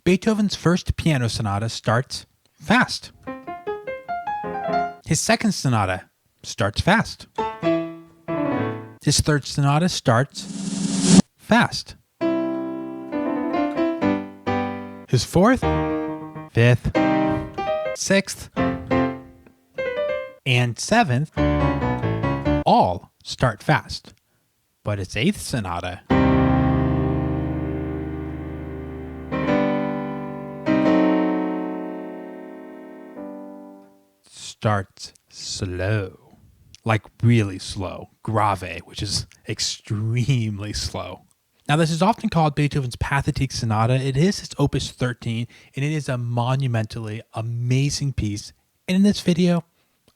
Beethoven's first piano sonata starts fast. His second sonata starts fast. His third sonata starts fast. His fourth, fifth, sixth, and seventh all start fast. But his eighth sonata starts slow, like really slow, grave, which is extremely slow. Now, this is often called Beethoven's Pathetique Sonata. It is his Opus 13, and it is a monumentally amazing piece. And in this video,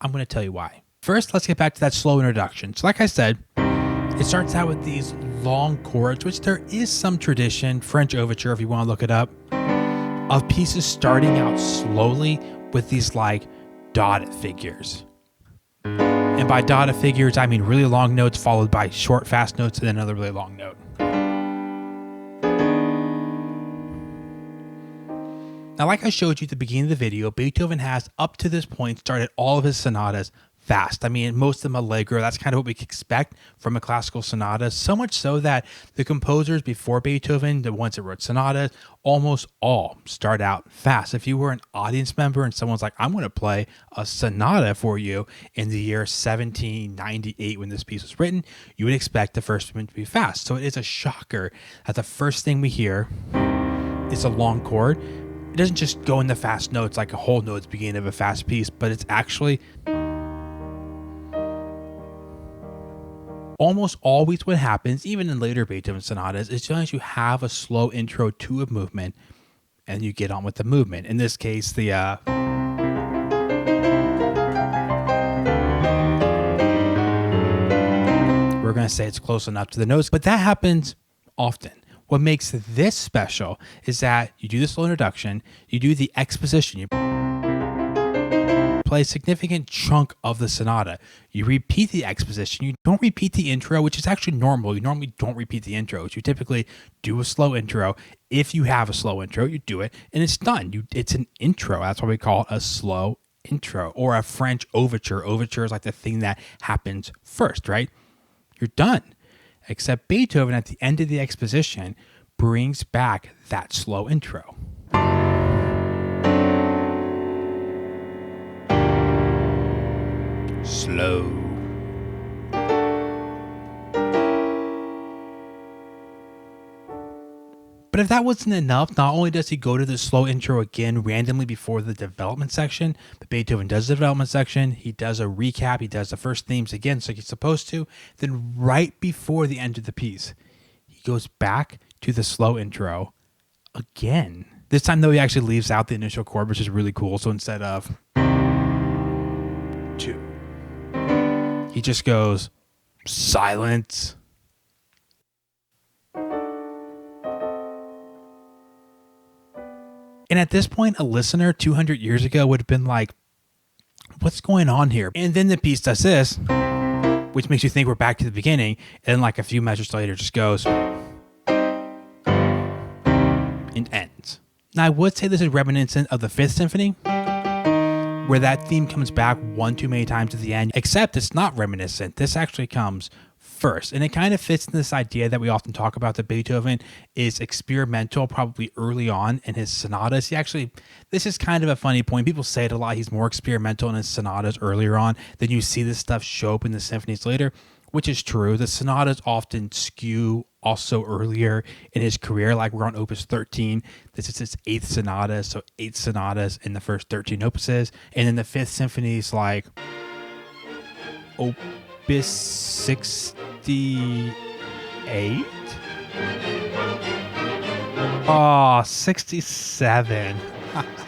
I'm going to tell you why. First, let's get back to that slow introduction. So like I said, it starts out with these long chords, which there is some tradition, French overture if you want to look it up, of pieces starting out slowly with these like dotted figures. And by dotted figures, I mean really long notes followed by short, fast notes and then another really long note. Now, like I showed you at the beginning of the video, Beethoven has, up to this point, started all of his sonatas fast. I mean, most of them allegro. That's kind of what we expect from a classical sonata. So much so that the composers before Beethoven, the ones that wrote sonatas, almost all start out fast. If you were an audience member and someone's like, I'm going to play a sonata for you in the year 1798 when this piece was written, you would expect the first one to be fast. So it is a shocker that the first thing we hear is a long chord. It doesn't just go in the fast notes like a whole note at the beginning of a fast piece, but it's actually almost always what happens, even in later Beethoven sonatas, is just you have a slow intro to a movement and you get on with the movement. In this case, the we're going to say it's close enough to the notes, but that happens often. What makes this special is that you do the slow introduction, you do the exposition, you play a significant chunk of the sonata, you repeat the exposition, you don't repeat the intro, which is actually normal. You normally don't repeat the intros. You typically do a slow intro. If you have a slow intro, you do it, and it's done. It's an intro. That's why we call it a slow intro, or a French overture. Overture is like the thing that happens first, right? You're done. Except Beethoven, at the end of the exposition, brings back that slow intro. Slow. But if that wasn't enough, not only does he go to the slow intro again randomly before the development section, but Beethoven does the development section, he does a recap, he does the first themes again, so he's supposed to, then right before the end of the piece, he goes back to the slow intro again. This time, though, he actually leaves out the initial chord, which is really cool. So instead of 2, he just goes silence. And at this point, a listener 200 years ago would have been like, what's going on here? And then the piece does this, which makes you think we're back to the beginning. And then like a few measures later, just goes and ends. Now, I would say this is reminiscent of the Fifth Symphony, where that theme comes back one too many times at the end, except it's not reminiscent. This actually comes first. And it kind of fits in this idea that we often talk about, that Beethoven is experimental probably early on in his sonatas. This is kind of a funny point. People say it a lot. He's more experimental in his sonatas earlier on. Then you see this stuff show up in the symphonies later, which is true. The sonatas often skew also earlier in his career, like we're on Opus 13. This is his 8th sonata, so 8 sonatas in the first 13 opuses. And then the 5th symphony is like Opus 68? Oh, 67.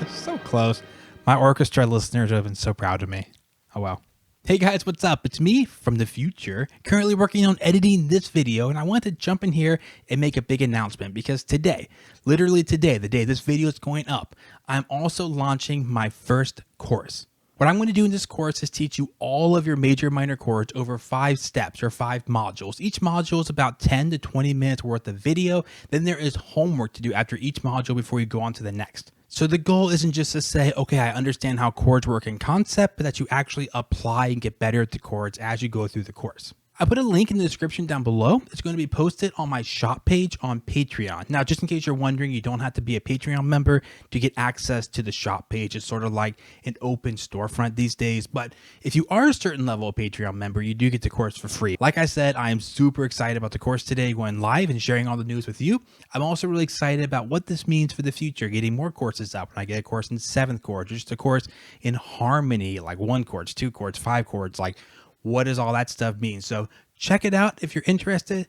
So close. My orchestra listeners have been so proud of me. Oh, well. Hey guys, what's up? It's me from the future, currently working on editing this video, and I want to jump in here and make a big announcement because today, literally today, the day this video is going up, I'm also launching my first course. What I'm going to do in this course is teach you all of your major and minor chords over 5 steps or 5 modules. Each module is about 10 to 20 minutes worth of video. Then there is homework to do after each module before you go on to the next. So the goal isn't just to say, okay, I understand how chords work in concept, but that you actually apply and get better at the chords as you go through the course. I put a link in the description down below. It's going to be posted on my shop page on Patreon. Now, just in case you're wondering, you don't have to be a Patreon member to get access to the shop page. It's sort of like an open storefront these days. But if you are a certain level of Patreon member, you do get the course for free. Like I said, I am super excited about the course today, going live and sharing all the news with you. I'm also really excited about what this means for the future, getting more courses out. When I get a course in 7th chord, just a course in harmony, like 1 chords, 2 chords, 5 chords, like what does all that stuff mean? So check it out if you're interested.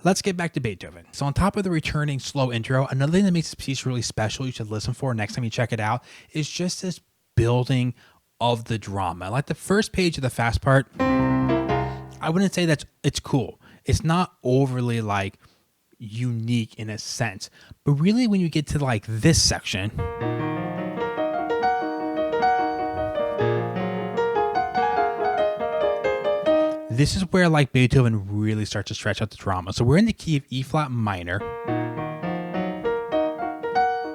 Let's get back to Beethoven. So on top of the returning slow intro, another thing that makes this piece really special, you should listen for next time you check it out, is just this building of the drama. Like the first page of the fast part, I wouldn't say it's cool. It's not overly like unique in a sense, but really when you get to like this section, this is where like Beethoven really starts to stretch out the drama. So we're in the key of E flat minor,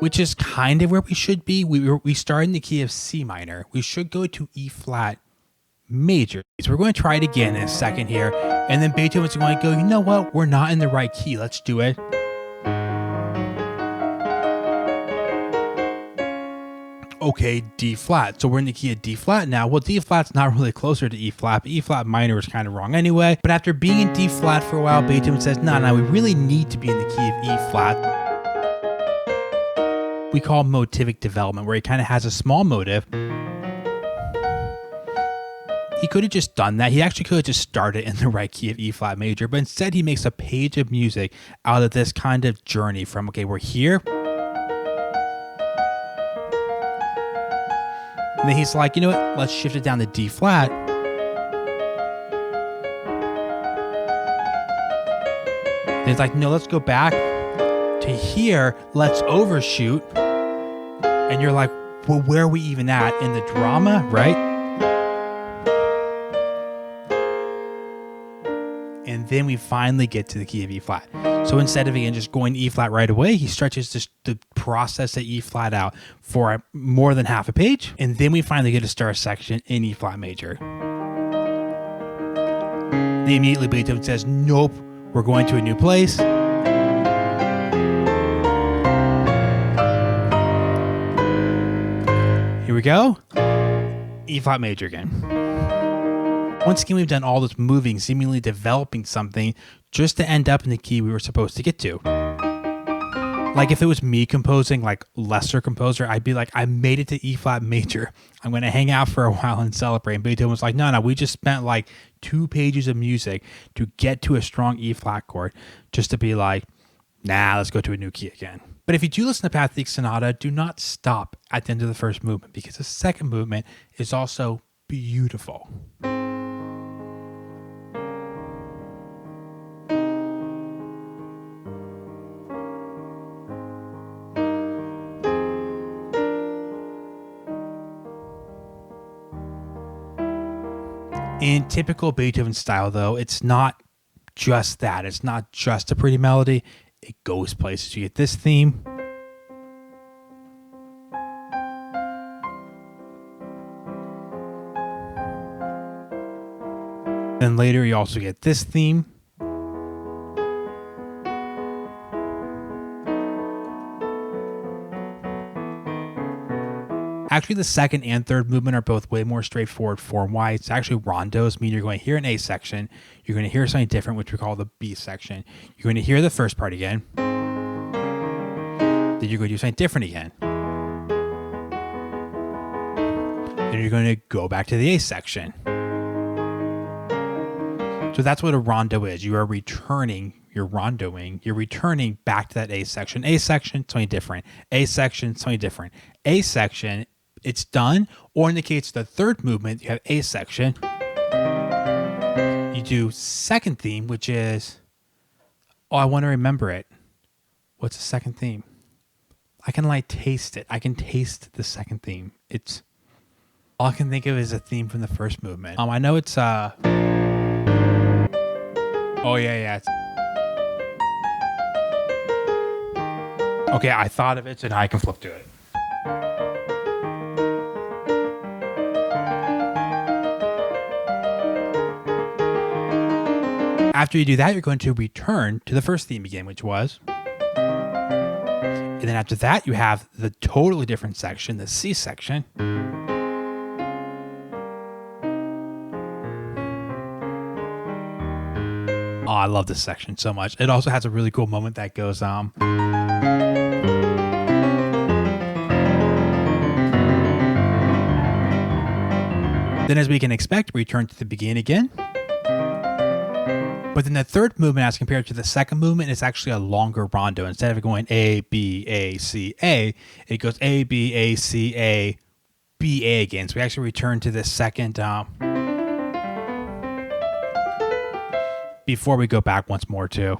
which is kind of where we should be. We start in the key of C minor. We should go to E flat major. So we're going to try it again in a second here. And then Beethoven's going to go, you know what? We're not in the right key. Let's do it. Okay, D flat. So we're in the key of D flat now. Well, D flat's not really closer to E flat, but E flat minor is kind of wrong anyway. But after being in D flat for a while, Beethoven says, no, we really need to be in the key of E flat. We call motivic development, where he kind of has a small motive. He could have just done that. He actually could have just started in the right key of E flat major, but instead he makes a page of music out of this kind of journey from, okay, we're here. And then he's like, you know what? Let's shift it down to D flat. Then he's like, no, let's go back to here. Let's overshoot. And you're like, well, where are we even at in the drama, right? And then we finally get to the key of E flat. So instead of again just going E flat right away, he stretches the process at E flat out for more than half a page. And then we finally get a star section in E flat major. Then immediately Beethoven says, nope, we're going to a new place. Here we go. E flat major again. Once again, we've done all this moving, seemingly developing something just to end up in the key we were supposed to get to. Like if it was me composing, like lesser composer, I'd be like, I made it to E flat major. I'm going to hang out for a while and celebrate. And Beethoven was like, no, we just spent like 2 pages of music to get to a strong E flat chord just to be like, nah, let's go to a new key again. But if you do listen to Pathetique Sonata, do not stop at the end of the first movement, because the second movement is also beautiful. In typical Beethoven style, though, it's not just that. It's not just a pretty melody. It goes places. You get this theme. Then later you also get this theme. Actually, the second and third movement are both way more straightforward form-wise. It's actually rondos, meaning you're going to hear an A section. You're going to hear something different, which we call the B section. You're going to hear the first part again. Then you're going to do something different again. Then you're going to go back to the A section. So that's what a rondo is. You are returning, you're rondoing, you're returning back to that A section. A section, something different. A section, something different. A section, it's done. Or in the case of the third movement, you have A section. You do second theme, which is, oh, I want to remember it. What's the second theme? I can like taste it. I can taste the second theme. It's All I can think of is a theme from the first movement. I know it's oh yeah. Okay, I thought of it, so now I can flip to it. After you do that, you're going to return to the first theme again, which was. And then after that, you have the totally different section, the C section. Oh, I love this section so much. It also has a really cool moment that goes Then, as we can expect, we return to the beginning again. But then the third movement, as compared to the second movement, is actually a longer rondo. Instead of going A, B, A, C, A, it goes A, B, A, C, A, B, A again. So we actually return to the second before we go back once more too.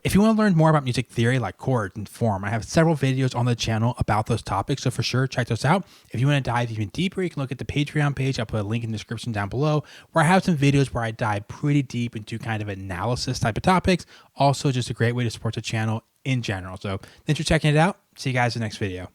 If you want to learn more about music theory like chord and form, I have several videos on the channel about those topics, so for sure check those out. If you want to dive even deeper, you can look at the Patreon page. I'll put a link in the description down below, where I have some videos where I dive pretty deep into kind of analysis type of topics. Also, just a great way to support the channel in general. So thanks for checking it out. See you guys in the next video.